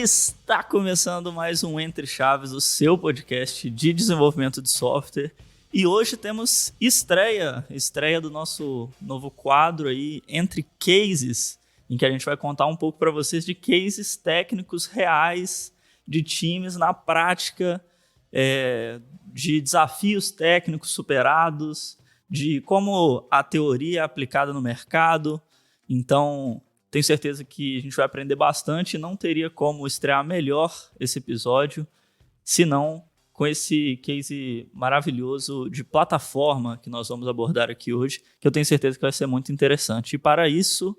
Está começando mais um Entre Chaves, o seu podcast de desenvolvimento de software. E hoje temos estreia do nosso novo quadro aí, Entre Cases, em que a gente vai contar um pouco para vocês de cases técnicos reais, de times na prática, de desafios técnicos superados, de como a teoria é aplicada no mercado. Então, tenho certeza que a gente vai aprender bastante e não teria como estrear melhor esse episódio, senão com esse case maravilhoso de plataforma que nós vamos abordar aqui hoje, que eu tenho certeza que vai ser muito interessante. E para isso,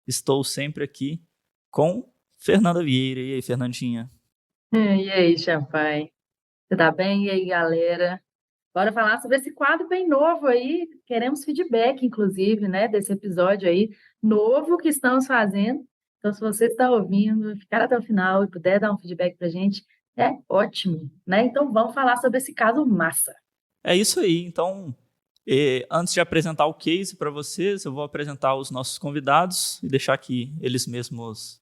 estou sempre aqui com Fernanda Vieira. E aí, Fernandinha? E aí, Champai? Você tá bem? E aí, galera? Bora falar sobre esse quadro bem novo aí. Queremos feedback, inclusive, né, desse episódio aí novo que estamos fazendo. Então, se você está ouvindo, ficar até o final e puder dar um feedback pra gente, é ótimo, né? Então, vamos falar sobre esse caso massa. É isso aí. Então, antes de apresentar o case para vocês, eu vou apresentar os nossos convidados e deixar que eles mesmos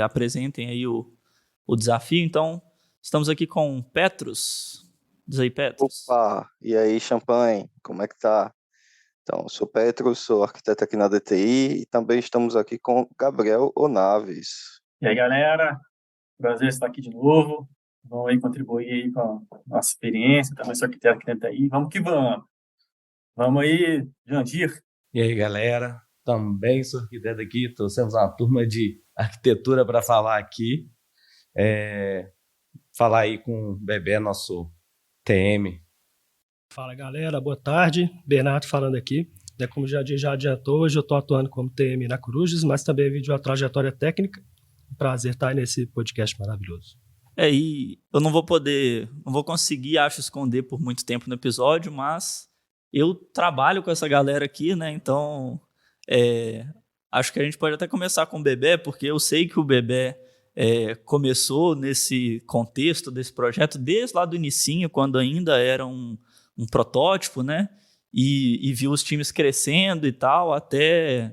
apresentem aí o desafio. Então, estamos aqui com Petrus. Diz aí, Petrus. Opa, e aí, Champanhe, como é que tá? Então, sou Petrus, sou arquiteto aqui na DTI e também estamos aqui com Gabriel Onaves. E aí, galera, prazer estar aqui de novo. Vamos aí contribuir aí com a nossa experiência, também sou arquiteto aqui dentro aí. Vamos que vamos. Vamos aí, Jandir. E aí, galera, também sou arquiteto aqui, trouxemos uma turma de arquitetura para falar aqui. Falar aí com o Bebé, nosso TM. Fala, galera, boa tarde. Bernardo falando aqui. Como já adiantou, hoje eu estou atuando como TM na Corujas, mas também vídeo a trajetória técnica. Prazer estar aí nesse podcast maravilhoso. E eu não vou conseguir, acho, esconder por muito tempo no episódio, mas eu trabalho com essa galera aqui, né? Então, acho que a gente pode até começar com o Bebé, porque eu sei que o Bebé começou nesse contexto desse projeto desde lá do inicinho, quando ainda era um protótipo, né? E viu os times crescendo e tal, até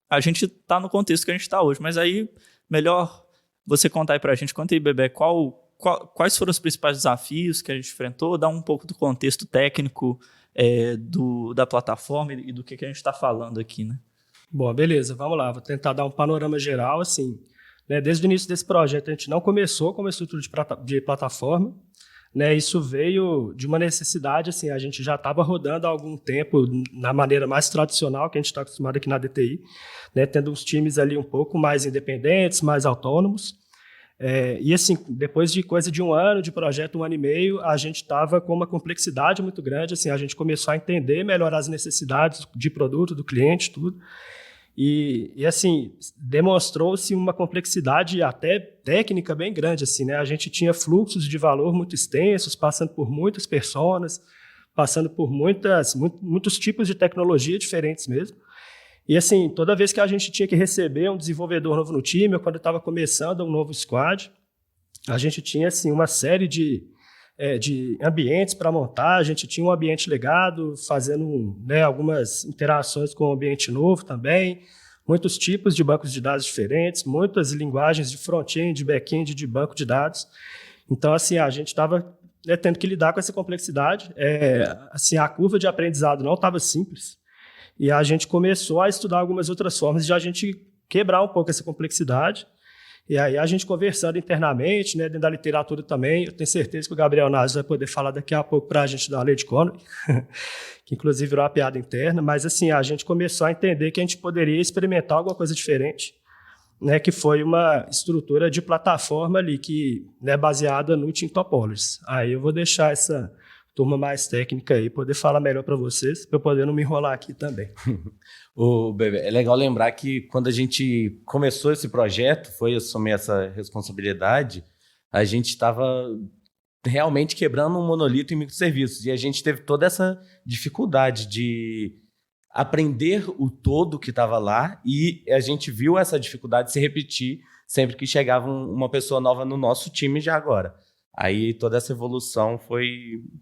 a gente tá no contexto que a gente está hoje. Mas aí, melhor você contar aí pra gente. Conta aí, Bebé, quais foram os principais desafios que a gente enfrentou, dar um pouco do contexto técnico da plataforma e do que a gente está falando aqui, né? Bom, beleza, vamos lá. Vou tentar dar um panorama geral, assim. Né, desde o início desse projeto, a gente não começou com uma estrutura de plataforma. Né, isso veio de uma necessidade, assim, a gente já estava rodando há algum tempo na maneira mais tradicional que a gente está acostumado aqui na DTI, né, tendo uns times ali um pouco mais independentes, mais autônomos. E assim, depois de coisa de um ano de projeto, 1 ano e meio, a gente estava com uma complexidade muito grande, assim, a gente começou a entender melhor as necessidades de produto, do cliente, tudo. E assim, demonstrou-se uma complexidade até técnica bem grande, assim, né? A gente tinha fluxos de valor muito extensos, passando por muitas personas, passando por muitos tipos de tecnologia diferentes mesmo. E assim, toda vez que a gente tinha que receber um desenvolvedor novo no time, ou quando estava começando um novo squad, a gente tinha assim, uma série de ambientes para montar, a gente tinha um ambiente legado, fazendo, né, algumas interações com o ambiente novo também, muitos tipos de bancos de dados diferentes, muitas linguagens de front-end, de back-end, de banco de dados. Então, assim, a gente estava tendo que lidar com essa complexidade. Assim, a curva de aprendizado não estava simples, e a gente começou a estudar algumas outras formas de a gente quebrar um pouco essa complexidade. E aí a gente conversando internamente, né, dentro da literatura também, eu tenho certeza que o Gabriel Naves vai poder falar daqui a pouco para a gente da lei de Conway, que inclusive virou uma piada interna, mas assim, a gente começou a entender que a gente poderia experimentar alguma coisa diferente, né, que foi uma estrutura de plataforma ali, que é baseada no Team Topologies. Aí eu vou deixar essa turma mais técnica aí, poder falar melhor para vocês, para eu poder não me enrolar aqui também. Bebê, é legal lembrar que quando a gente começou esse projeto, foi assumir essa responsabilidade, a gente estava realmente quebrando um monolito em microserviços, e a gente teve toda essa dificuldade de aprender o todo que estava lá, e a gente viu essa dificuldade se repetir sempre que chegava uma pessoa nova no nosso time já agora. Aí toda essa evolução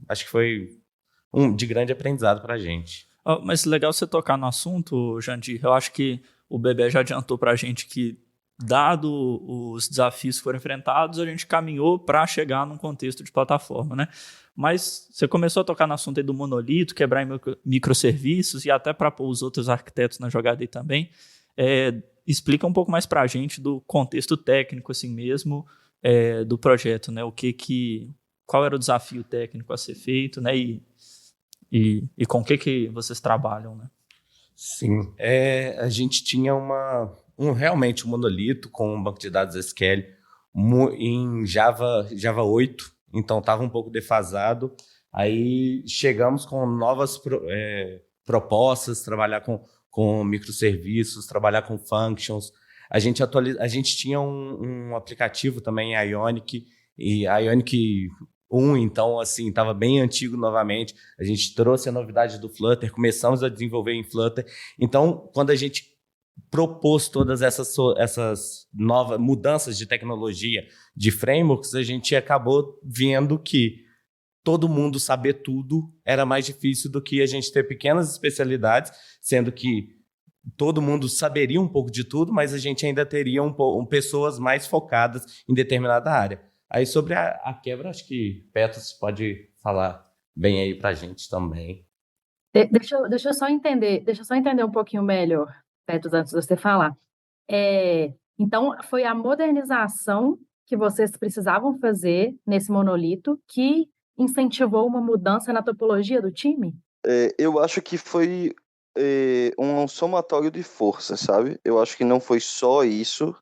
acho que foi de grande aprendizado para a gente. Mas legal você tocar no assunto, Jandir. Eu acho que o Bebé já adiantou para a gente que dado os desafios que foram enfrentados, a gente caminhou para chegar num contexto de plataforma, né? Mas você começou a tocar no assunto aí do monolito, quebrar em microserviços e até para pôr os outros arquitetos na jogada aí também. Explica um pouco mais para a gente do contexto técnico assim mesmo, do projeto, né? Qual era o desafio técnico a ser feito, né? E com o que vocês trabalham, né? Sim, a gente tinha realmente um monolito com um banco de dados SQL em Java 8, então estava um pouco defasado. Aí chegamos com novas propostas, trabalhar com microserviços, trabalhar com functions. A gente tinha um aplicativo também, Ionic, e Ionic 1, então, assim, estava bem antigo novamente. A gente trouxe a novidade do Flutter, começamos a desenvolver em Flutter. Então, quando a gente propôs todas essas novas mudanças de tecnologia, de frameworks, a gente acabou vendo que todo mundo saber tudo era mais difícil do que a gente ter pequenas especialidades, sendo que todo mundo saberia um pouco de tudo, mas a gente ainda teria pessoas mais focadas em determinada área. Aí sobre a quebra, acho que Petros pode falar bem aí pra gente também. Deixa eu só entender um pouquinho melhor, Petros, antes de você falar. Então, foi a modernização que vocês precisavam fazer nesse monolito que incentivou uma mudança na topologia do time? Eu acho que foi um somatório de forças, sabe? Eu acho que não foi só isso.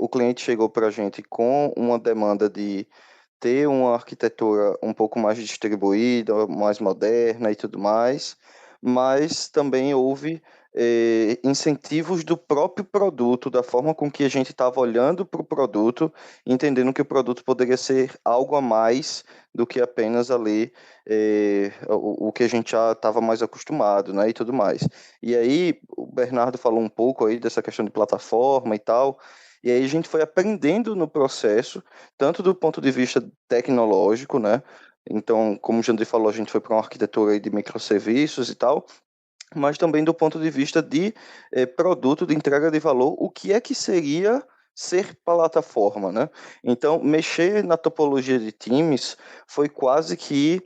O cliente chegou para a gente com uma demanda de ter uma arquitetura um pouco mais distribuída, mais moderna e tudo mais, mas também houve incentivos do próprio produto, da forma com que a gente estava olhando para o produto, entendendo que o produto poderia ser algo a mais do que apenas ali o que a gente já estava mais acostumado, né, e tudo mais. E aí, o Bernardo falou um pouco aí dessa questão de plataforma e tal, e aí a gente foi aprendendo no processo, tanto do ponto de vista tecnológico, né, então, como o Jandri falou, a gente foi para uma arquitetura aí de microserviços e tal, mas também do ponto de vista de produto, de entrega de valor, o que é que seria ser plataforma, né? Então, mexer na topologia de times foi quase que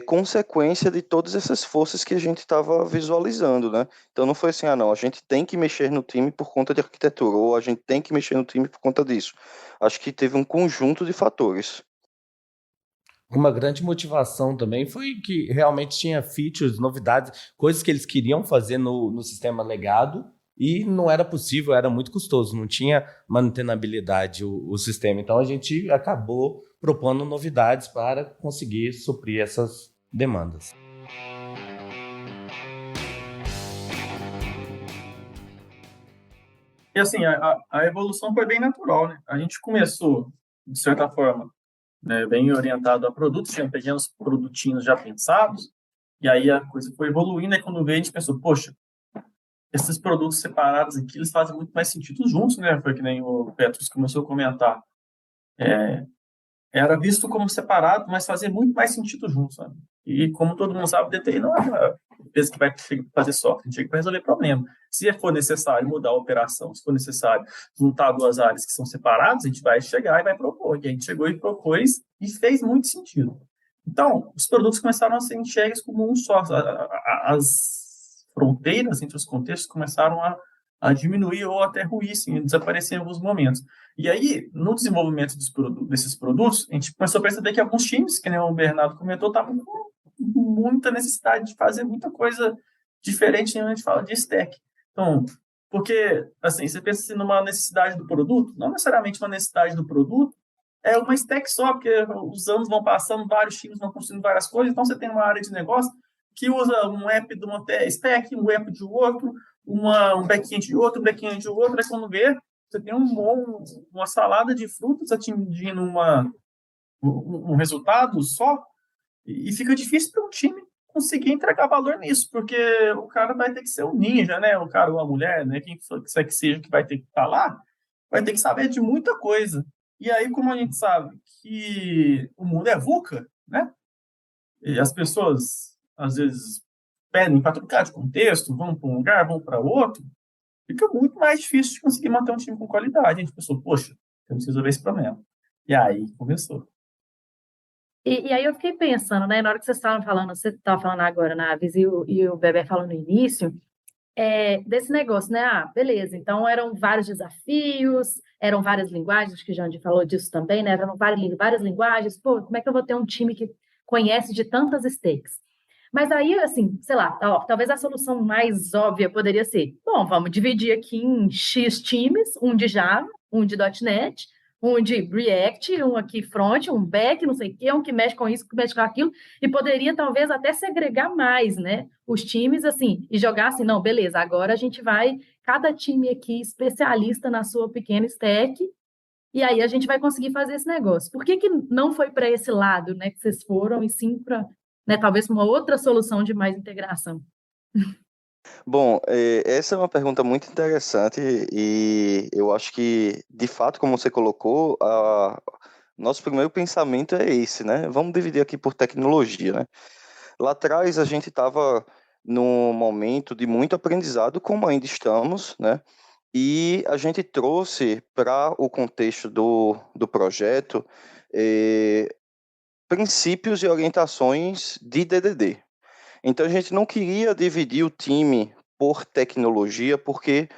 consequência de todas essas forças que a gente estava visualizando, né? Então, não foi assim, não, a gente tem que mexer no time por conta de arquitetura, ou a gente tem que mexer no time por conta disso. Acho que teve um conjunto de fatores. Uma grande motivação também foi que realmente tinha features, novidades, coisas que eles queriam fazer no sistema legado e não era possível, era muito custoso, não tinha manutenabilidade o sistema. Então a gente acabou propondo novidades para conseguir suprir essas demandas. E assim, a evolução foi bem natural, né? A gente começou, de certa forma, né, bem orientado a produtos, tinha pequenos produtinhos já pensados, e aí a coisa foi evoluindo, e quando veio a gente pensou, poxa, esses produtos separados aqui, eles fazem muito mais sentido juntos, né? Foi que nem o Petros começou a comentar. Era visto como separado, mas fazia muito mais sentido juntos, sabe? E como todo mundo sabe, o DTI não é uma empresa que vai fazer software, a gente chega para resolver problema. Se for necessário mudar a operação, se for necessário juntar duas áreas que são separadas, a gente vai chegar e vai propor. E a gente chegou e propôs e fez muito sentido. Então, os produtos começaram a ser enxergues como um só. As fronteiras entre os contextos começaram a diminuir ou até ruir, sim, desaparecer em alguns momentos. E aí, no desenvolvimento desses produtos, a gente começou a perceber que alguns times, que nem o Bernardo comentou, estavam com muita necessidade de fazer muita coisa diferente quando a gente fala de stack. Então, porque, assim, você pensa assim, numa necessidade do produto, não necessariamente uma necessidade do produto, é uma stack só, porque os anos vão passando, vários times vão construindo várias coisas, então você tem uma área de negócio que usa um app de uma stack, um app de outro, um back-end de outro, um back-end de outro, aí quando vê, você tem uma salada de frutas atingindo um resultado só, e fica difícil para um time conseguir entregar valor nisso, porque o cara vai ter que ser um ninja, né? O cara ou a mulher, né? Quem que seja que vai ter que estar lá, vai ter que saber de muita coisa. E aí, como a gente sabe que o mundo é VUCA, né? E as pessoas, às vezes, pedem para trocar de contexto, vão para um lugar, vão para outro, fica muito mais difícil de conseguir manter um time com qualidade. A gente pensou, poxa, temos que resolver esse problema. E aí começou. E aí eu fiquei pensando, né? Na hora que vocês estavam falando, você estava falando agora, Naves, e o Bebé falou no início, desse negócio, né? Ah, beleza, então eram vários desafios, eram várias linguagens, acho que o Jandir falou disso também, né? Eram várias linguagens. Pô, como é que eu vou ter um time que conhece de tantas stakes? Mas aí, assim, sei lá, talvez a solução mais óbvia poderia ser, bom, vamos dividir aqui em X times, um de Java, um de .NET, um de React, um aqui front, um back, não sei o quê, um que mexe com isso, que mexe com aquilo, e poderia talvez até segregar mais, né? Os times, assim, e jogar assim, não, beleza, agora a gente vai, cada time aqui especialista na sua pequena stack, e aí a gente vai conseguir fazer esse negócio. Por que não foi para esse lado, né, que vocês foram, e sim para, né, talvez uma outra solução de mais integração? Bom, essa é uma pergunta muito interessante e eu acho que, de fato, como você colocou, nosso primeiro pensamento é esse, né? Vamos dividir aqui por tecnologia, né? Lá atrás a gente estava num momento de muito aprendizado, como ainda estamos, né? E a gente trouxe para o contexto do projeto princípios e orientações de DDD. Então a gente não queria dividir o time por tecnologia, porque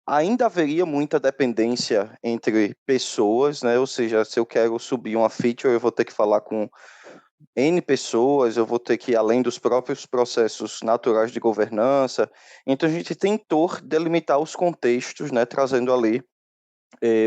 ainda haveria muita dependência entre pessoas, né? Ou seja, se eu quero subir uma feature, eu vou ter que falar com N pessoas, eu vou ter que ir além dos próprios processos naturais de governança. Então a gente tentou delimitar os contextos, né? Trazendo ali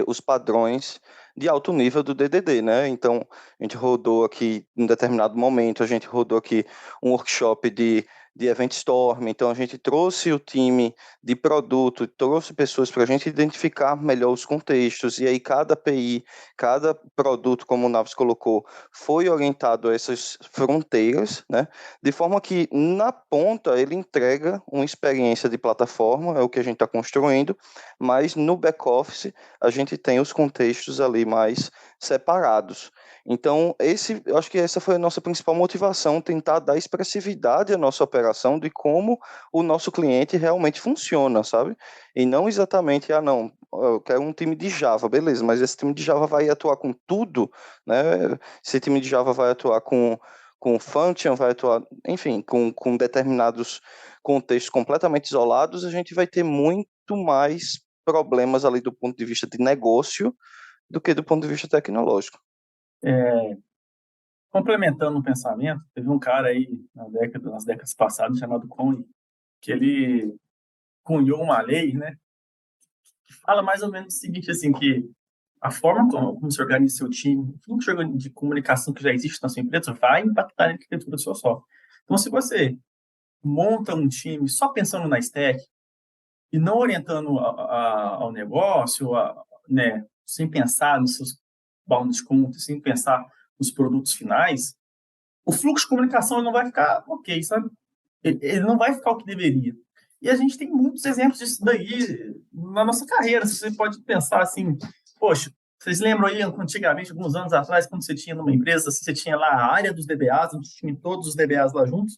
os padrões de alto nível do DDD, né? Então, a gente rodou aqui, em determinado momento, a gente rodou aqui um workshop de Event Storm, então a gente trouxe o time de produto, trouxe pessoas para a gente identificar melhor os contextos, e aí cada API, cada produto, como o Naves colocou, foi orientado a essas fronteiras, né? De forma que, na ponta, ele entrega uma experiência de plataforma, é o que a gente está construindo, mas no back-office a gente tem os contextos ali mais separados. Então, eu acho que essa foi a nossa principal motivação, tentar dar expressividade à nossa operação de como o nosso cliente realmente funciona, sabe? E não exatamente, não, eu quero um time de Java, beleza, mas esse time de Java vai atuar com tudo, né? Esse time de Java vai atuar com function, vai atuar, enfim, com determinados contextos completamente isolados, a gente vai ter muito mais problemas ali do ponto de vista de negócio do que do ponto de vista tecnológico. Complementando o pensamento, teve um cara aí nas décadas passadas chamado Conley, que ele cunhou uma lei, né, que fala mais ou menos o seguinte, assim, que a forma como você organiza seu time, o fluxo de comunicação que já existe na sua empresa vai impactar na arquitetura do seu software. Então, se você monta um time só pensando na stack e não orientando ao negócio, né, sem pensar nos seus bound de conta, sem pensar nos produtos finais, o fluxo de comunicação ele não vai ficar ok, sabe? Ele não vai ficar o que deveria. E a gente tem muitos exemplos disso daí na nossa carreira. Você pode pensar assim, poxa, vocês lembram aí, antigamente, alguns anos atrás, quando você tinha numa empresa, você tinha lá a área dos DBAs, a gente tinha todos os DBAs lá juntos,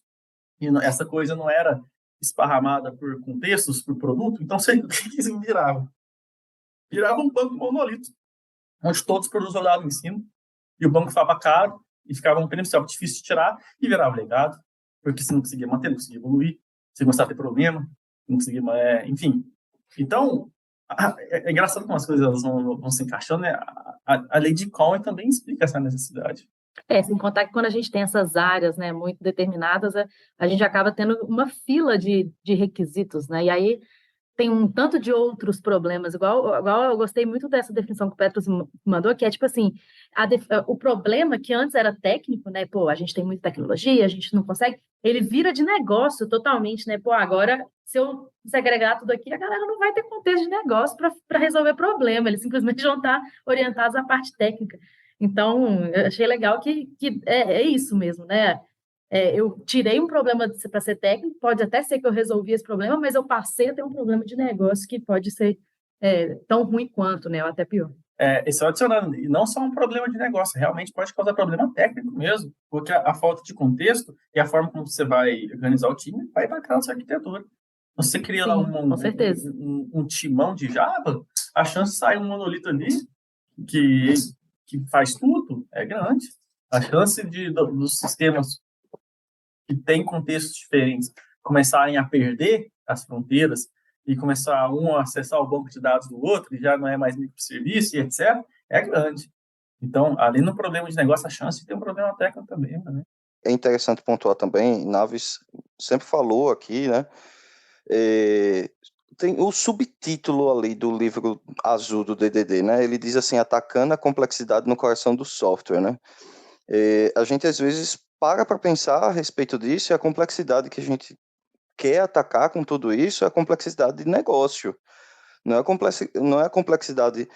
e essa coisa não era esparramada por contextos, por produto, então o que isso virava? Virava um banco monolito, onde todos os produtos rodavam em cima, e o banco ficava caro, e ficava um prêmio difícil de tirar, e virava legado, porque você não conseguia manter, não conseguia evoluir, você começava a ter problema, não conseguia, enfim. Então, é engraçado como as coisas vão se encaixando, né? A lei de Conway também explica essa necessidade. Sem contar que quando a gente tem essas áreas, né, muito determinadas, a gente acaba tendo uma fila de requisitos, né? E aí tem um tanto de outros problemas, igual eu gostei muito dessa definição que o Petros mandou, que é tipo assim, o problema que antes era técnico, né, pô, a gente tem muita tecnologia, a gente não consegue, ele vira de negócio totalmente, né, pô, agora, se eu segregar tudo aqui, a galera não vai ter contexto de negócio para resolver problema, eles simplesmente vão estar orientados à parte técnica. Então, eu achei legal que é isso mesmo, né, eu tirei um problema para ser técnico, pode até ser que eu resolvi esse problema, mas eu passei a ter um problema de negócio que pode ser tão ruim quanto, né, ou até pior. Esse é adicionando, e não só um problema de negócio, realmente pode causar problema técnico mesmo, porque a falta de contexto e a forma como você vai organizar o time vai impactar na sua arquitetura. Você cria Sim, lá com certeza. um timão de Java, a chance de sair um monolito ali que faz tudo é grande. A chance dos sistemas que têm contextos diferentes começarem a perder as fronteiras e começar um a acessar o banco de dados do outro, e já não é mais microserviço e etc., é grande. Então, além do problema de negócio, a chance de ter um problema técnico também, né? É interessante pontuar também, Naves sempre falou aqui, né? Tem o subtítulo ali do livro azul do DDD, né? Ele diz assim, atacando a complexidade no coração do software, né? A gente às vezes para pensar a respeito disso, e a complexidade que a gente quer atacar com tudo isso é a complexidade de negócio, não é a complexidade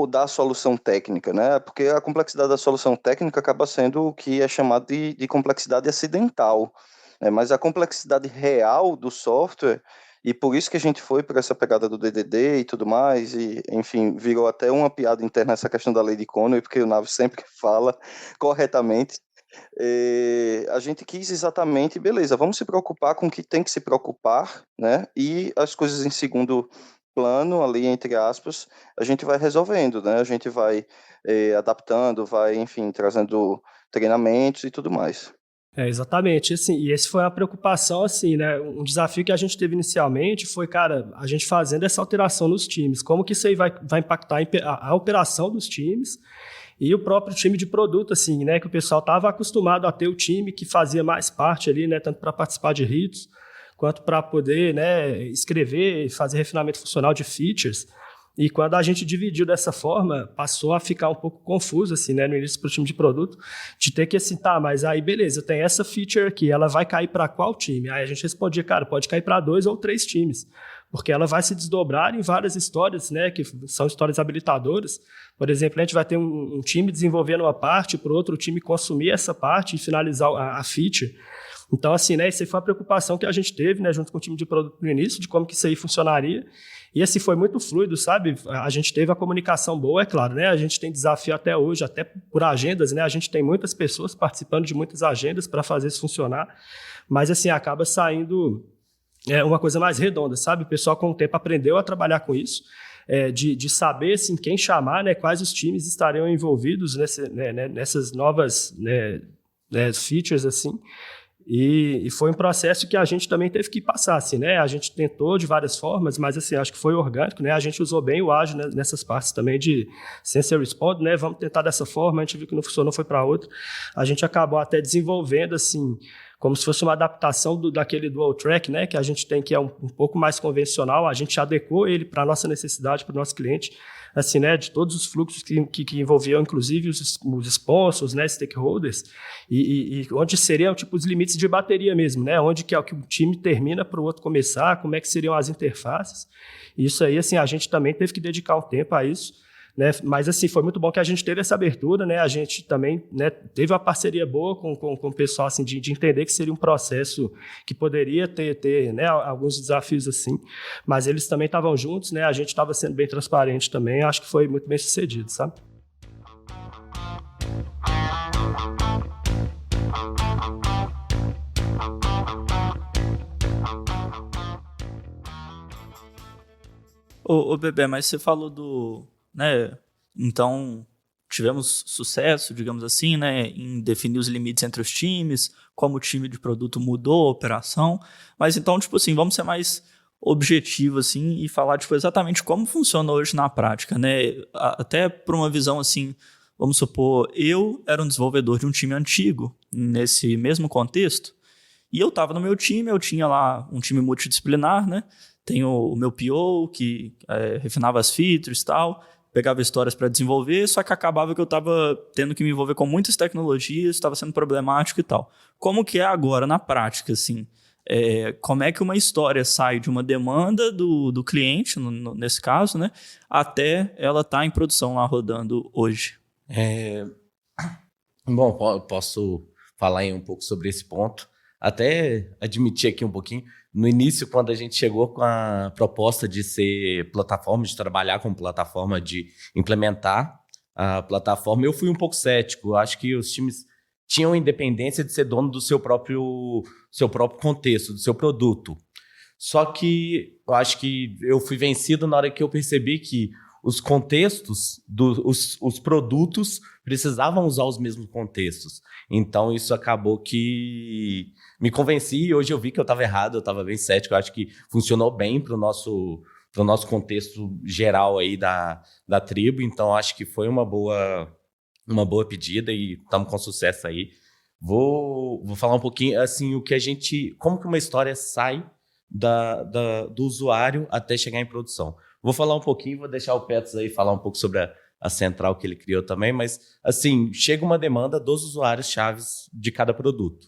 da solução técnica, né? Porque a complexidade da solução técnica acaba sendo o que é chamado de complexidade acidental, né? Mas a complexidade real do software, e por isso que a gente foi por essa pegada do DDD e tudo mais, e enfim, virou até uma piada interna essa questão da lei de Conway, porque o Naves sempre fala corretamente. A gente quis exatamente, beleza, vamos se preocupar com o que tem que se preocupar, né? E as coisas em segundo plano, ali entre aspas, a gente vai resolvendo, né? A gente vai adaptando, vai, enfim, trazendo treinamentos e tudo mais. Exatamente, assim, e esse foi a preocupação, assim, né, um desafio que a gente teve inicialmente foi, cara, a gente fazendo essa alteração nos times, como que isso aí vai impactar a operação dos times e o próprio time de produto, assim, né, que o pessoal estava acostumado a ter o time que fazia mais parte ali, né, tanto para participar de ritos, quanto para poder, né, escrever e fazer refinamento funcional de features. E quando a gente dividiu dessa forma, passou a ficar um pouco confuso, assim, né, no início para o time de produto, de ter que assim, tá, mas aí beleza, tem essa feature aqui, ela vai cair para qual time? Aí a gente respondia, cara, pode cair para 2 ou 3 times, porque ela vai se desdobrar em várias histórias, né, que são histórias habilitadoras. Por exemplo, a gente vai ter um time desenvolvendo uma parte, para o outro time consumir essa parte e finalizar a feature. Então, assim, né, essa foi a preocupação que a gente teve, né, junto com o time de produto no início, de como que isso aí funcionaria. E assim, foi muito fluido, sabe? A gente teve a comunicação boa, é claro, né? A gente tem desafio até hoje, até por agendas, né? A gente tem muitas pessoas participando de muitas agendas para fazer isso funcionar, mas assim, acaba saindo uma coisa mais redonda, sabe? O pessoal com o tempo aprendeu a trabalhar com isso, de saber assim, quem chamar, né? Quais os times estariam envolvidos nessas novas features, assim. E foi um processo que a gente também teve que passar, assim, né? A gente tentou de várias formas, mas assim, acho que foi orgânico, né? A gente usou bem o ágil, né, nessas partes também de Sense and Respond, né? Vamos tentar dessa forma, a gente viu que não funcionou, foi para outra. A gente acabou até desenvolvendo, assim, como se fosse uma adaptação daquele dual track, né? Que a gente tem, que é um pouco mais convencional. A gente adequou ele para a nossa necessidade, para o nosso cliente, assim, né, de todos os fluxos que envolviam, inclusive, os sponsors, né, stakeholders, e onde seriam, tipo, os limites de bateria mesmo, né, onde que é o que o time termina para o outro começar, como é que seriam as interfaces. Isso aí, assim, a gente também teve que dedicar um tempo a isso, né, mas, assim, foi muito bom que a gente teve essa abertura, né, a gente também, né, teve uma parceria boa com o pessoal, assim, de entender que seria um processo que poderia ter né, alguns desafios, assim, mas eles também estavam juntos, né, a gente estava sendo bem transparente também, acho que foi muito bem sucedido, sabe? Ô, Bebê, mas você falou né, então tivemos sucesso, digamos assim, né, em definir os limites entre os times, como o time de produto mudou a operação, mas então, tipo assim, vamos ser mais objetivo, assim, e falar, tipo, exatamente como funciona hoje na prática, né, até por uma visão, assim, vamos supor, eu era um desenvolvedor de um time antigo, nesse mesmo contexto, e eu estava no meu time, eu tinha lá um time multidisciplinar, né, tem o meu PO, que refinava as features e tal, pegava histórias para desenvolver, só que acabava que eu estava tendo que me envolver com muitas tecnologias, estava sendo problemático e tal. Como que é agora, na prática, assim? Como é que uma história sai de uma demanda do cliente, nesse caso, né, até ela estar em produção lá rodando hoje? Bom, posso falar aí um pouco sobre esse ponto. Até admitir aqui um pouquinho, no início, quando a gente chegou com a proposta de ser plataforma, de trabalhar com plataforma, de implementar a plataforma, eu fui um pouco cético. Eu acho que os times tinham independência de ser dono do seu próprio contexto, do seu produto. Só que eu acho que eu fui vencido na hora que eu percebi que os contextos, os produtos precisavam usar os mesmos contextos. Então, isso acabou que me convenci e hoje eu vi que eu estava errado, eu estava bem cético. Eu acho que funcionou bem para o nosso contexto geral aí da tribo. Então, acho que foi uma boa pedida e estamos com sucesso aí. Vou falar um pouquinho, assim, como que uma história sai do usuário até chegar em produção. Vou falar um pouquinho, vou deixar o Petros aí falar um pouco sobre a central que ele criou também, mas, assim, chega uma demanda dos usuários chaves de cada produto.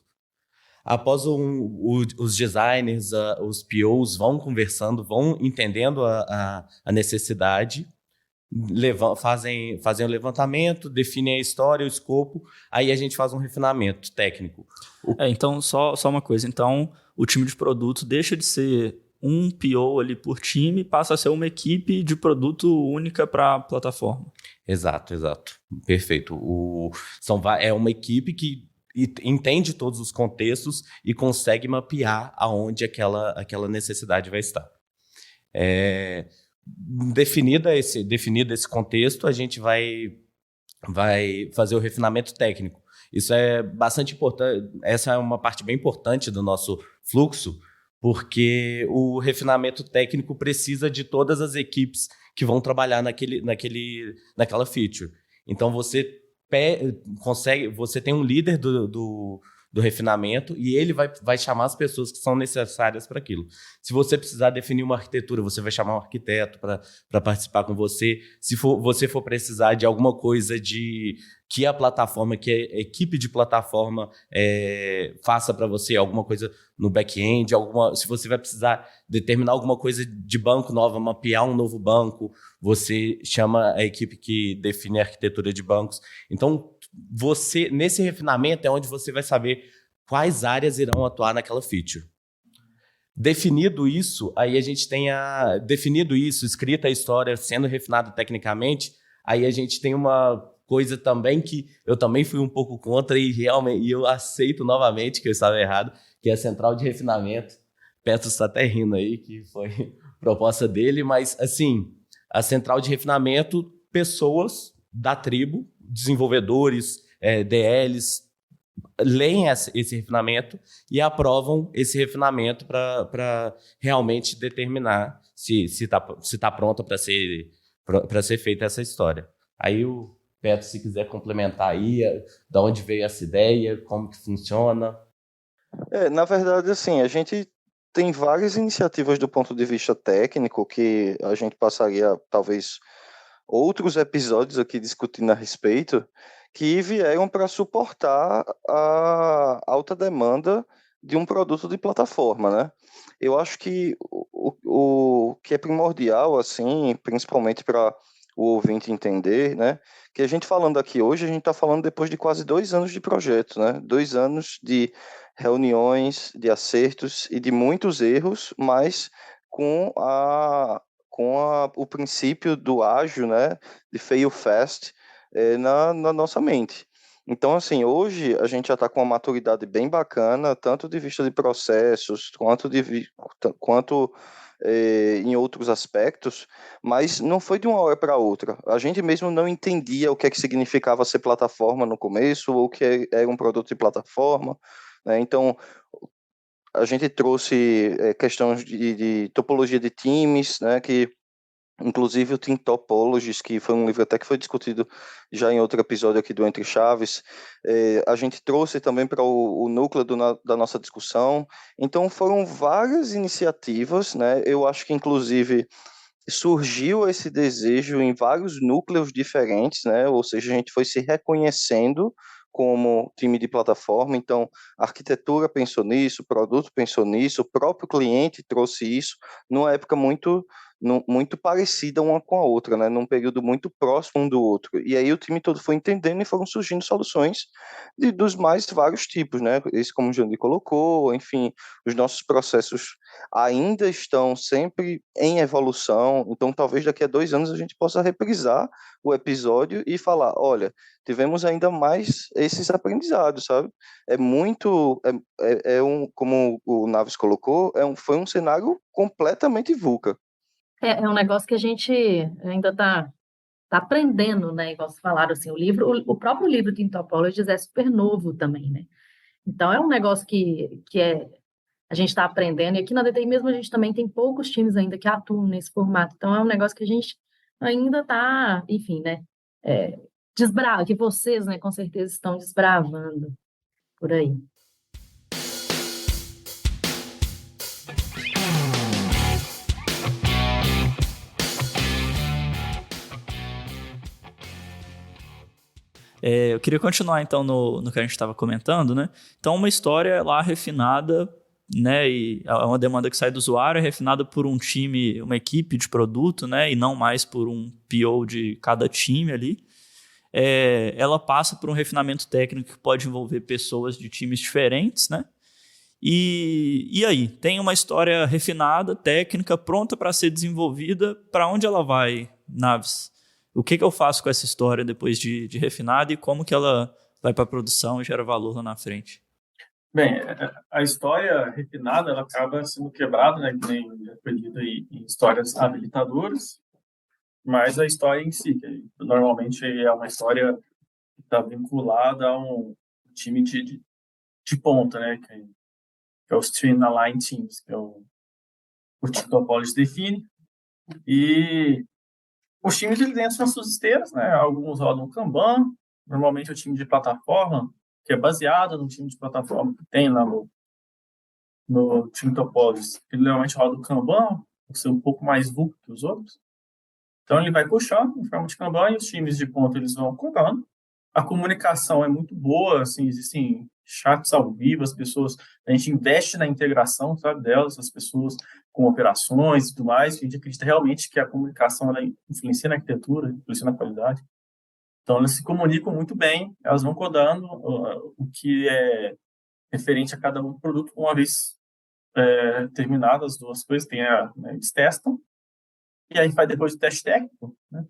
Após os designers, os POs vão conversando, vão entendendo a necessidade, fazem o levantamento, definem a história, o escopo, aí a gente faz um refinamento técnico. Então, só uma coisa. Então, o time de produto deixa de ser um PO ali por time, passa a ser uma equipe de produto única para a plataforma. Exato. Perfeito. É uma equipe que entende todos os contextos e consegue mapear aonde aquela necessidade vai estar. Definido esse contexto, a gente vai fazer o refinamento técnico. Isso é bastante importante. Essa é uma parte bem importante do nosso fluxo, porque o refinamento técnico precisa de todas as equipes que vão trabalhar naquela feature. Então, você tem um líder do refinamento e ele vai chamar as pessoas que são necessárias para aquilo. Se você precisar definir uma arquitetura, você vai chamar um arquiteto para participar com você. Se você for precisar de alguma coisa que a equipe de plataforma faça para você, alguma coisa no back-end, se você vai precisar determinar alguma coisa de banco nova, mapear um novo banco, você chama a equipe que define a arquitetura de bancos. Então, nesse refinamento é onde você vai saber quais áreas irão atuar naquela feature. Definido isso, aí a gente tem escrita a história, sendo refinada tecnicamente, aí a gente tem uma coisa também que eu também fui um pouco contra e realmente eu aceito novamente que eu estava errado, que é a central de refinamento. Petros está até rindo aí, que foi proposta dele, mas assim, a central de refinamento, pessoas da tribo, desenvolvedores, DLs, leem esse refinamento e aprovam esse refinamento para realmente determinar se tá pronta para ser feita essa história. Aí o Petros, se quiser complementar aí, da onde veio essa ideia, como que funciona. Na verdade, assim, a gente tem várias iniciativas do ponto de vista técnico que a gente passaria, talvez, outros episódios aqui discutindo a respeito, que vieram para suportar a alta demanda de um produto de plataforma, né? Eu acho que o que é primordial, assim, principalmente para o ouvinte entender, né? Que a gente falando aqui hoje, a gente está falando depois de quase 2 anos de projeto, né? 2 anos de reuniões, de acertos e de muitos erros, mas com o princípio do ágil, né? De fail fast na nossa mente. Então, assim, hoje a gente já está com uma maturidade bem bacana, tanto de vista de processos, quanto em outros aspectos, mas não foi de uma hora para outra. A gente mesmo não entendia o que é que significava ser plataforma no começo, ou o que era um produto de plataforma, né? Então, a gente trouxe questões de topologia de times, né, que inclusive o Team Topologies, que foi um livro até que foi discutido já em outro episódio aqui do Entre Chaves, a gente trouxe também para o núcleo da nossa discussão. Então foram várias iniciativas, né? Eu acho que inclusive surgiu esse desejo em vários núcleos diferentes, né? Ou seja, a gente foi se reconhecendo como time de plataforma, então a arquitetura pensou nisso, o produto pensou nisso, o próprio cliente trouxe isso, numa época muito muito parecida uma com a outra, né? Num período muito próximo um do outro. E aí o time todo foi entendendo e foram surgindo soluções dos mais vários tipos, né? Esse, como o Jandir colocou, enfim, os nossos processos ainda estão sempre em evolução, então talvez daqui a 2 anos a gente possa reprisar o episódio e falar, olha, tivemos ainda mais esses aprendizados, sabe? É muito, como o Naves colocou, foi um cenário completamente VUCA. É um negócio que a gente ainda está aprendendo, né? Igual vocês falaram, assim, o próprio livro de Topologies é super novo também, né? Então, é um negócio que a gente está aprendendo, e aqui na DTI mesmo a gente também tem poucos times ainda que atuam nesse formato, então é um negócio que a gente ainda está, enfim, né? Que vocês, né, com certeza estão desbravando por aí. Eu queria continuar, então, no que a gente estava comentando, né? Então, uma história lá refinada, né? E é uma demanda que sai do usuário, é refinada por um time, uma equipe de produto, né? E não mais por um PO de cada time ali. Ela passa por um refinamento técnico que pode envolver pessoas de times diferentes, né? E aí, tem uma história refinada, técnica, pronta para ser desenvolvida. Para onde ela vai, Naves? O que eu faço com essa história depois de refinada e como que ela vai para a produção e gera valor lá na frente? Bem, a história refinada ela acaba sendo quebrada, né, que nem aprendido em histórias habilitadoras, mas a história em si, que normalmente é uma história que está vinculada a um time de ponta, né, que é o Stream Align Teams, que é o Team Topologies define, e os times eles entram nas suas esteiras, né? Alguns rodam Kanban, normalmente o time de plataforma, que é baseado no time de plataforma que tem lá no time Topologies, ele normalmente roda o Kanban, por ser um pouco mais VUCA que os outros. Então ele vai puxando em forma de Kanban e os times de ponta eles vão contando. A comunicação é muito boa, assim, existem chats ao vivo, a gente investe na integração, sabe, delas, as pessoas com operações e tudo mais, a gente acredita realmente que a comunicação ela influencia na arquitetura, influencia na qualidade. Então, elas se comunicam muito bem, elas vão codando o que é referente a cada um produto, uma vez terminadas as duas coisas, eles testam, e aí faz depois o teste técnico, né?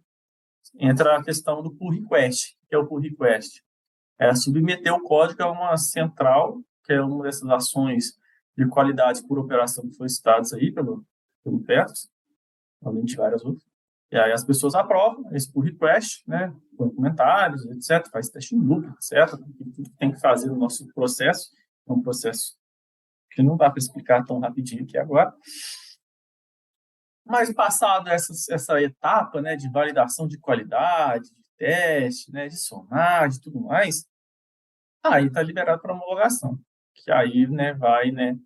Entra a questão do pull request. O que é o pull request? É submeter o código a uma central, que é uma dessas ações de qualidade por operação que foram citadas aí pelo Petros, além de várias outras. E aí as pessoas aprovam esse pull request, né, com comentários, etc., faz teste em loop, etc., tudo que tem que fazer no nosso processo. É um processo que não dá para explicar tão rapidinho aqui agora. Mas passado essa etapa, né, de validação de qualidade, de teste, né, de sonar, de tudo mais, aí está liberado para homologação, que aí, né, vai, né,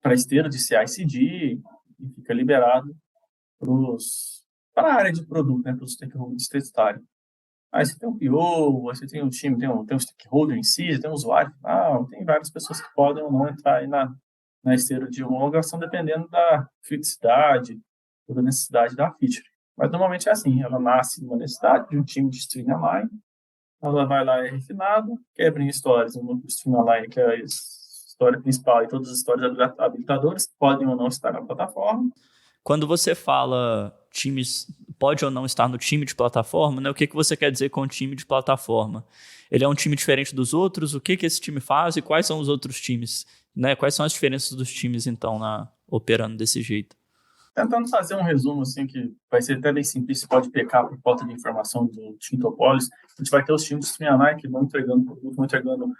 para a esteira de CI/CD e fica liberado para a área de produto, né, para os stakeholders testarem. Aí você tem um PO, aí você tem um time, tem um stakeholder em si, tem um usuário final, tem várias pessoas que podem ou não entrar aí na esteira de homologação, dependendo da criticidade ou da necessidade da feature. Mas normalmente é assim, ela nasce numa necessidade de um time de Stream Align, ela vai lá e é refinada, quebra em histórias, um Stream Align, que é a história principal, e todas as histórias habilitadoras, que podem ou não estar na plataforma. Quando você fala times, pode ou não estar no time de plataforma, né? O que você quer dizer com time de plataforma? Ele é um time diferente dos outros? O que esse time faz e quais são os outros times? Né? Quais são as diferenças dos times, então, operando desse jeito? Tentando fazer um resumo, assim, que vai ser até bem simples, você pode pecar por falta de informação do time Topologies. A gente vai ter os times de Stream Align que vão entregando produto, vão entregando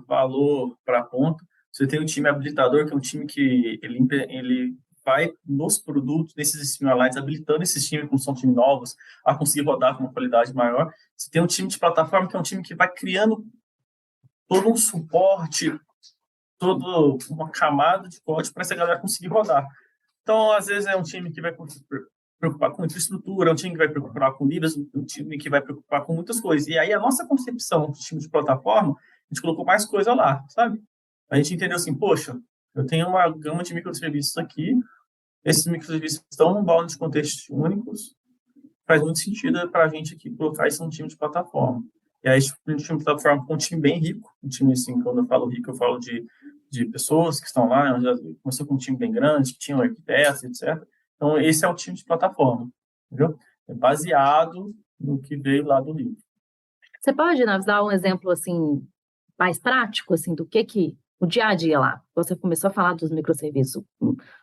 valor para a ponta. Você tem o time habilitador, que é um time que ele vai nos produtos, nesses Stream Aligns, habilitando esses times, como são times novos, a conseguir rodar com uma qualidade maior. Você tem um time de plataforma, que é um time que vai criando todo um suporte, toda uma camada de código para essa galera conseguir rodar. Então, às vezes, é um time que vai preocupar com infraestrutura, é um time que vai preocupar com livros, um time que vai preocupar com muitas coisas. E aí, a nossa concepção de time de plataforma, a gente colocou mais coisa lá, sabe? A gente entendeu assim, poxa, eu tenho uma gama de microserviços aqui, esses microserviços estão num balde de contextos únicos, faz muito sentido para a gente aqui colocar isso num time de plataforma. E aí, um time de plataforma com um time bem rico, um time assim, quando eu falo rico, eu falo de pessoas que estão lá, já começou com um time bem grande, que tinham arquitetos, etc. Então, esse é o time de plataforma, entendeu? É baseado no que veio lá do Rio. Você pode nos dar um exemplo assim mais prático assim do que o dia a dia lá? Você começou a falar dos microserviços.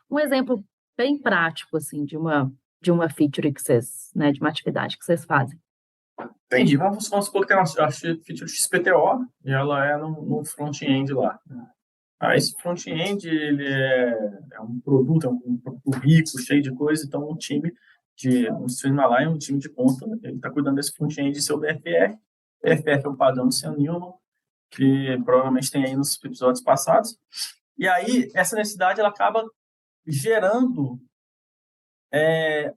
Um exemplo bem prático assim de uma feature que vocês, né, de uma atividade que vocês fazem. Entendi. Vamos supor que tem uma feature XPTO e ela é no front-end lá. Esse front-end ele é um produto, é um produto rico, cheio de coisa, então um Streamline, um time de ponta, ele está cuidando desse front-end de seu BFF. BFF é o padrão do Sam Newman, que provavelmente tem aí nos episódios passados. E aí, essa necessidade ela acaba gerando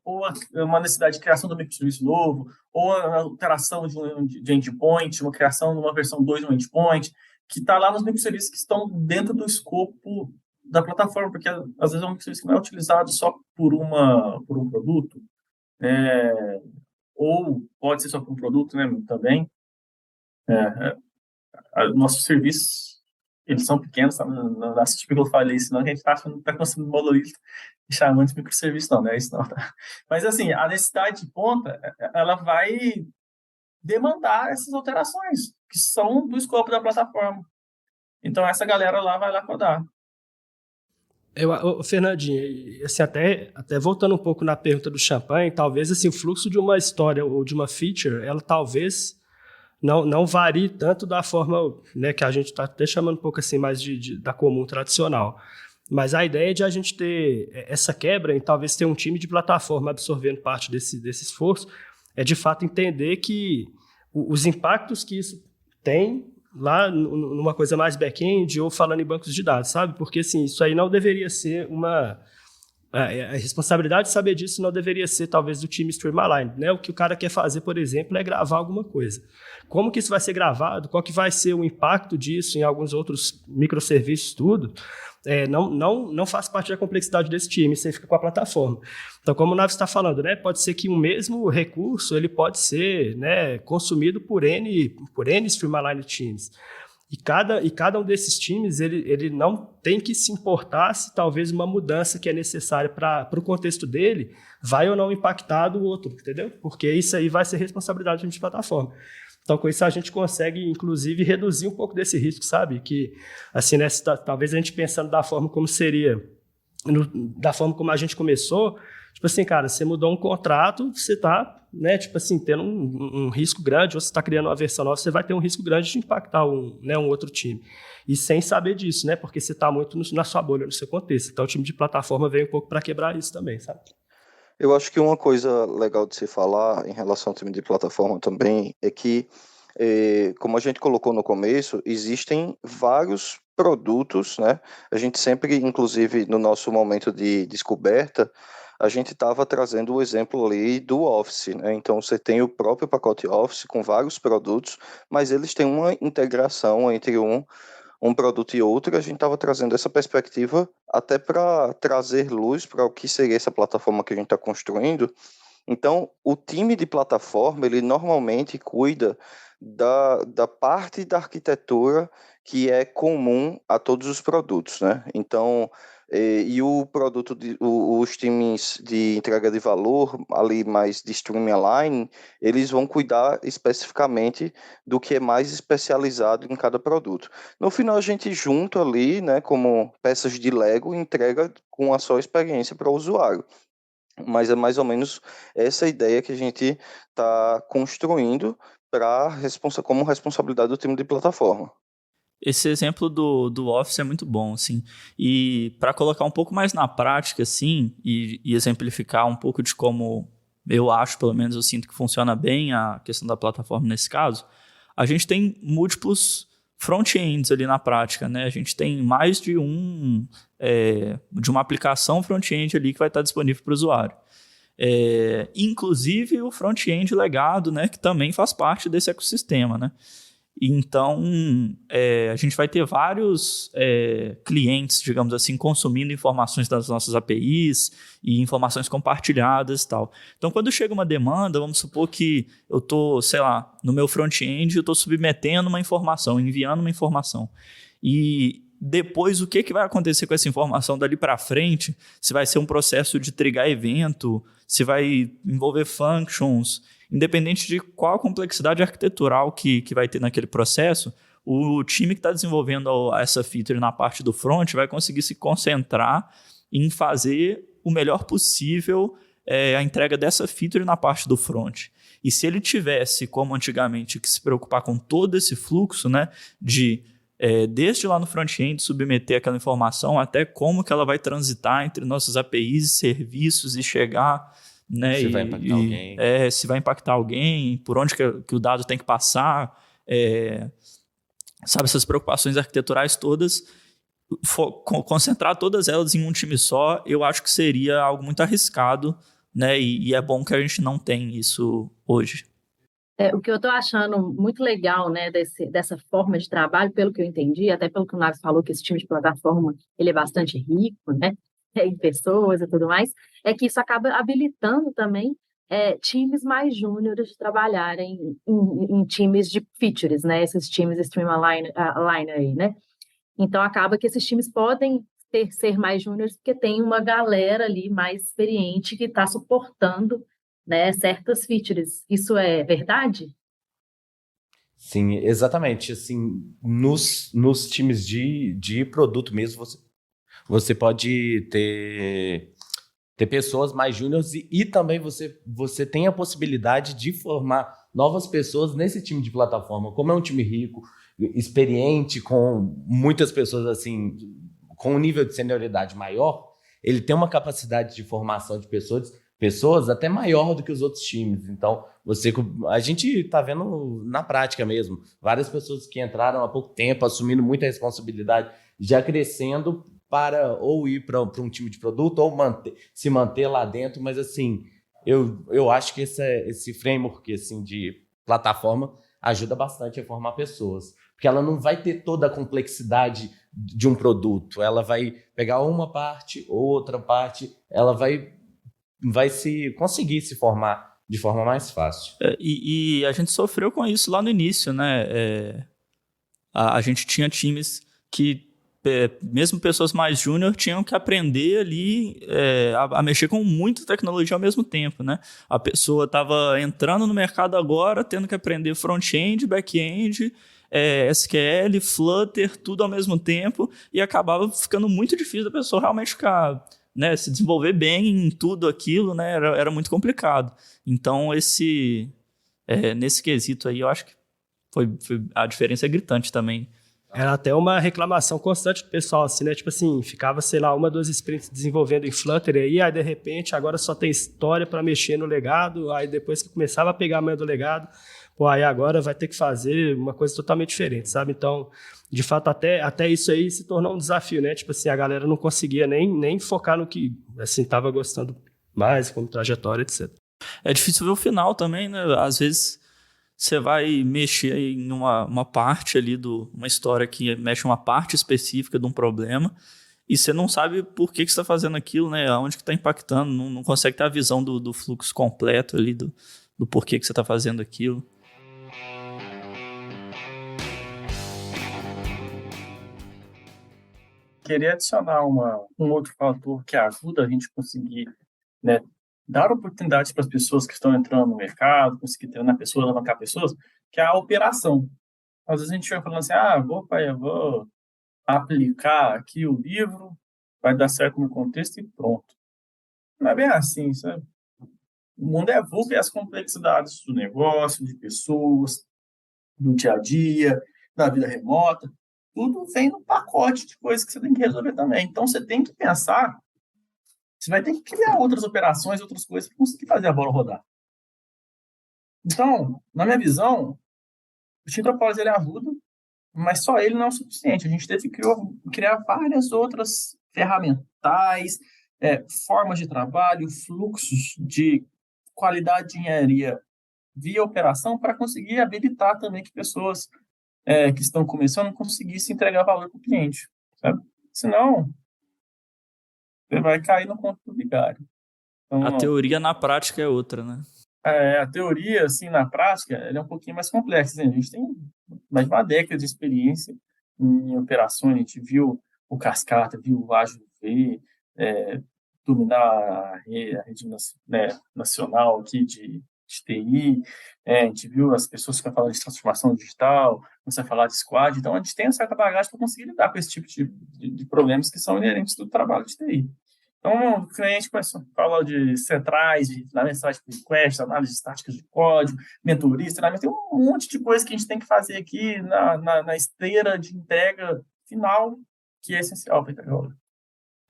ou uma necessidade de criação de um microserviço novo, ou a alteração de endpoint, uma criação de uma versão 2 de um endpoint, que está lá nos microserviços que estão dentro do escopo da plataforma, porque às vezes é um microserviço que não é utilizado só por um produto, ou pode ser só por um produto, né, também. Nossos serviços, eles são pequenos, sabe? Não acho que eu falei isso, não, que a gente está achando que está construindo monolito e chamando de microserviço, não, é isso não. Tá? Mas, assim, a necessidade de ponta, ela vai demandar essas alterações, que são do escopo da plataforma. Então, essa galera lá vai lá codar. Fernandinho, assim, até voltando um pouco na pergunta do Champagne, talvez assim, o fluxo de uma história ou de uma feature, ela talvez não varie tanto da forma, né, que a gente está até chamando um pouco assim mais da comum tradicional. Mas a ideia de a gente ter essa quebra e talvez ter um time de plataforma absorvendo parte desse esforço é de fato entender que os impactos que isso tem lá numa coisa mais back-end ou falando em bancos de dados, sabe? Porque assim, isso aí não deveria ser a responsabilidade de saber disso não deveria ser, talvez, do time Streamline, né? O que o cara quer fazer, por exemplo, é gravar alguma coisa. Como que isso vai ser gravado? Qual que vai ser o impacto disso em alguns outros microserviços, tudo? Não faz parte da complexidade desse time, isso aí fica com a plataforma. Então, como o Naves está falando, né, pode ser que o mesmo recurso ele pode ser, né, consumido por N Streamline teams. E cada um desses times ele não tem que se importar se talvez uma mudança que é necessária para o contexto dele vai ou não impactar do outro, entendeu? Porque isso aí vai ser responsabilidade de plataforma. Então, com isso, a gente consegue, inclusive, reduzir um pouco desse risco, sabe? Que, assim, né, talvez a gente pensando da forma como seria, da forma como a gente começou, tipo assim, cara, você mudou um contrato, você está, né, tipo assim, tendo um risco grande, ou você está criando uma versão nova, você vai ter um risco grande de impactar um outro time. E sem saber disso, né? Porque você está muito na sua bolha, no seu contexto. Então, o time de plataforma veio um pouco para quebrar isso também, sabe? Eu acho que uma coisa legal de se falar em relação ao time de plataforma também é que, como a gente colocou no começo, existem vários produtos, né? A gente sempre, inclusive, no nosso momento de descoberta, a gente estava trazendo o exemplo ali do Office, né? Então, você tem o próprio pacote Office com vários produtos, mas eles têm uma integração entre um produto e outro. A gente estava trazendo essa perspectiva até para trazer luz para o que seria essa plataforma que a gente está construindo. Então, o time de plataforma, ele normalmente cuida da parte da arquitetura que é comum a todos os produtos, né? Então, e o produto, os times de entrega de valor, ali mais de Streamline, eles vão cuidar especificamente do que é mais especializado em cada produto. No final, a gente junta ali, né, como peças de Lego, e entrega com a sua experiência para o usuário. Mas é mais ou menos essa ideia que a gente está construindo como responsabilidade do time de plataforma. Esse exemplo do Office é muito bom, assim. E para colocar um pouco mais na prática, assim, e exemplificar um pouco de como eu acho, pelo menos eu sinto que funciona bem a questão da plataforma nesse caso, a gente tem múltiplos front-ends ali na prática, né? A gente tem mais de uma aplicação front-end ali que vai estar disponível para o usuário. Inclusive o front-end legado, né? Que também faz parte desse ecossistema, né? Então, a gente vai ter vários clientes, digamos assim, consumindo informações das nossas APIs e informações compartilhadas e tal. Então, quando chega uma demanda, vamos supor que eu estou, sei lá, no meu front-end, eu estou submetendo uma informação, enviando uma informação. E depois, o que vai acontecer com essa informação dali para frente? Se vai ser um processo de trigar evento, se vai envolver functions, independente de qual a complexidade arquitetural que vai ter naquele processo, o time que está desenvolvendo essa feature na parte do front vai conseguir se concentrar em fazer o melhor possível a entrega dessa feature na parte do front. E se ele tivesse, como antigamente, que se preocupar com todo esse fluxo, né, desde lá no front-end submeter aquela informação até como que ela vai transitar entre nossas APIs e serviços e chegar... Né? Se vai impactar alguém. Se vai impactar alguém, por onde que o dado tem que passar, sabe, essas preocupações arquiteturais todas, concentrar todas elas em um time só, eu acho que seria algo muito arriscado, né? E é bom que a gente não tem isso hoje. O que eu estou achando muito legal, né, dessa forma de trabalho, pelo que eu entendi, até pelo que o Naves falou, que esse time de plataforma ele é bastante rico, né? Em pessoas e tudo mais, é que isso acaba habilitando também times mais júniores de trabalharem em times de features, né? Esses times streamline aí, né? Então, acaba que esses times podem ser mais júniores porque tem uma galera ali mais experiente que está suportando, né, certas features. Isso é verdade? Sim, exatamente. Assim, nos times de produto mesmo, você pode ter pessoas mais júniores e também você tem a possibilidade de formar novas pessoas nesse time de plataforma. Como é um time rico, experiente, com muitas pessoas assim, com um nível de senioridade maior, ele tem uma capacidade de formação de pessoas até maior do que os outros times. Então, a gente está vendo na prática mesmo, várias pessoas que entraram há pouco tempo, assumindo muita responsabilidade, já crescendo para ou ir para um time de produto ou se manter lá dentro, mas assim, eu acho que esse framework assim, de plataforma ajuda bastante a formar pessoas, porque ela não vai ter toda a complexidade de um produto, ela vai pegar uma parte, outra parte, ela vai conseguir se formar de forma mais fácil. E a gente sofreu com isso lá no início, né? A gente tinha times que mesmo pessoas mais júnior tinham que aprender ali a mexer com muita tecnologia ao mesmo tempo, né? A pessoa estava entrando no mercado agora, tendo que aprender front-end, back-end, SQL, Flutter, tudo ao mesmo tempo, e acabava ficando muito difícil da pessoa realmente ficar, né, se desenvolver bem em tudo aquilo, né? Era muito complicado. Então, nesse quesito aí, eu acho que a diferença é gritante também. Era até uma reclamação constante do pessoal, assim, né? Tipo assim, ficava, sei lá, 1, 2 sprints desenvolvendo em Flutter aí de repente agora só tem história para mexer no legado, aí depois que começava a pegar a manha do legado, aí agora vai ter que fazer uma coisa totalmente diferente, sabe? Então, de fato, até isso aí se tornou um desafio, né? Tipo assim, a galera não conseguia nem focar no que, assim, tava gostando mais, como trajetória, etc. É difícil ver o final também, né? Às vezes você vai mexer em uma parte ali uma história que mexe uma parte específica de um problema e você não sabe por que você está fazendo aquilo, né? Aonde que está impactando, não consegue ter a visão do fluxo completo ali, do porquê que você está fazendo aquilo. Queria adicionar um outro fator que ajuda a gente conseguir, né, dar oportunidades para as pessoas que estão entrando no mercado, conseguir treinar pessoas, alavancar pessoas, que é a operação. Às vezes a gente vai falando assim, eu vou aplicar aqui o livro, vai dar certo no contexto e pronto. Não é bem assim, sabe? O mundo evolve as complexidades do negócio, de pessoas, do dia a dia, da vida remota. Tudo vem no pacote de coisas que você tem que resolver também. Então, você tem que pensar, você vai ter que criar outras operações, outras coisas para conseguir fazer a bola rodar. Então, na minha visão, o Team Topology ele ajuda, mas só ele não é o suficiente. A gente teve que criar várias outras ferramentais, formas de trabalho, fluxos de qualidade de engenharia via operação para conseguir habilitar também que pessoas que estão começando conseguissem entregar valor para o cliente, sabe? Senão, você vai cair no conto do vigário. Então, A teoria na prática é outra, né? a teoria, assim, na prática, ela é um pouquinho mais complexa. Né? A gente tem mais de uma década de experiência em operações, a gente viu o Cascata, viu o Ágil V, dominar a rede nacional aqui de TI, a gente viu as pessoas que estão falando de transformação digital, começar a falar de squad, então a gente tem uma certa bagagem para conseguir lidar com esse tipo de problemas que são inerentes do trabalho de TI. Então, o cliente começou a falar de centrais, na mensagem de request, análise de táticas de código, mentoria, treinamento, tem um monte de coisa que a gente tem que fazer aqui na esteira de entrega final, que é essencial para a entrega.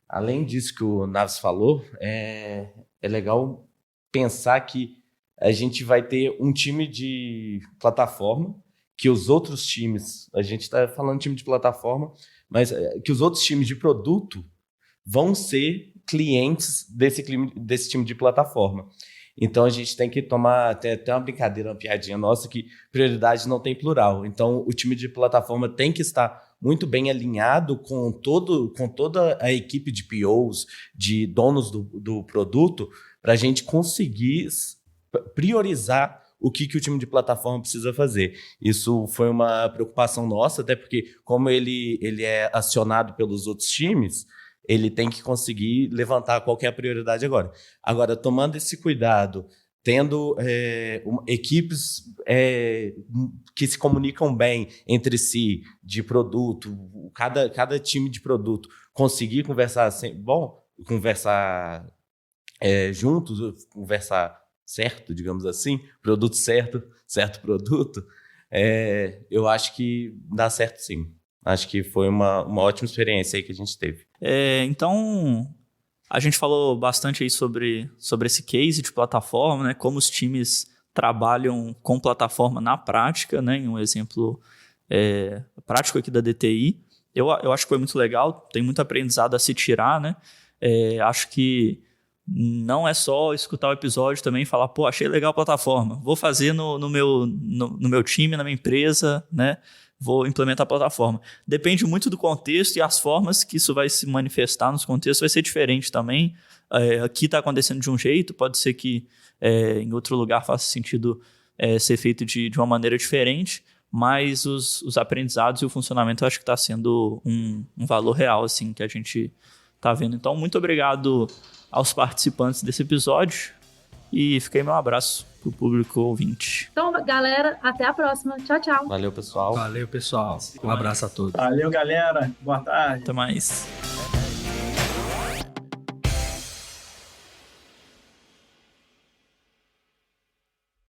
Além disso que o Naves falou, é legal pensar que a gente vai ter um time de plataforma, que os outros times, a gente está falando de time de plataforma, mas que os outros times de produto vão ser clientes desse time de plataforma. Então, a gente tem que tomar até uma brincadeira, uma piadinha nossa, que prioridade não tem plural. Então, o time de plataforma tem que estar muito bem alinhado com toda a equipe de POs, de donos do produto, para a gente conseguir priorizar o que o time de plataforma precisa fazer. Isso foi uma preocupação nossa, até porque, como ele é acionado pelos outros times, ele tem que conseguir levantar qual que é a prioridade agora. Agora, tomando esse cuidado, tendo equipes que se comunicam bem entre si, de produto, cada time de produto conseguir conversar conversar juntos, conversar certo, digamos assim, produto certo produto, eu acho que dá certo sim. Acho que foi uma ótima experiência aí que a gente teve. Então, a gente falou bastante aí sobre esse case de plataforma, né? Como os times trabalham com plataforma na prática, né? Um exemplo prático aqui da DTI. Eu acho que foi muito legal, tem muito aprendizado a se tirar, né? Acho que não é só escutar o episódio também e falar, pô, achei legal a plataforma, vou fazer no meu time, na minha empresa, né? Vou implementar a plataforma. Depende muito do contexto e as formas que isso vai se manifestar nos contextos vai ser diferente também. Aqui está acontecendo de um jeito, pode ser que em outro lugar faça sentido ser feito de uma maneira diferente, mas os aprendizados e o funcionamento eu acho que está sendo um valor real assim, que a gente está vendo. Então, muito obrigado aos participantes desse episódio e fica aí meu abraço pro público ouvinte. Então, galera, até a próxima. Tchau, tchau. Valeu, pessoal. Valeu, pessoal. Um abraço a todos. Valeu, galera. Boa tarde. Até mais.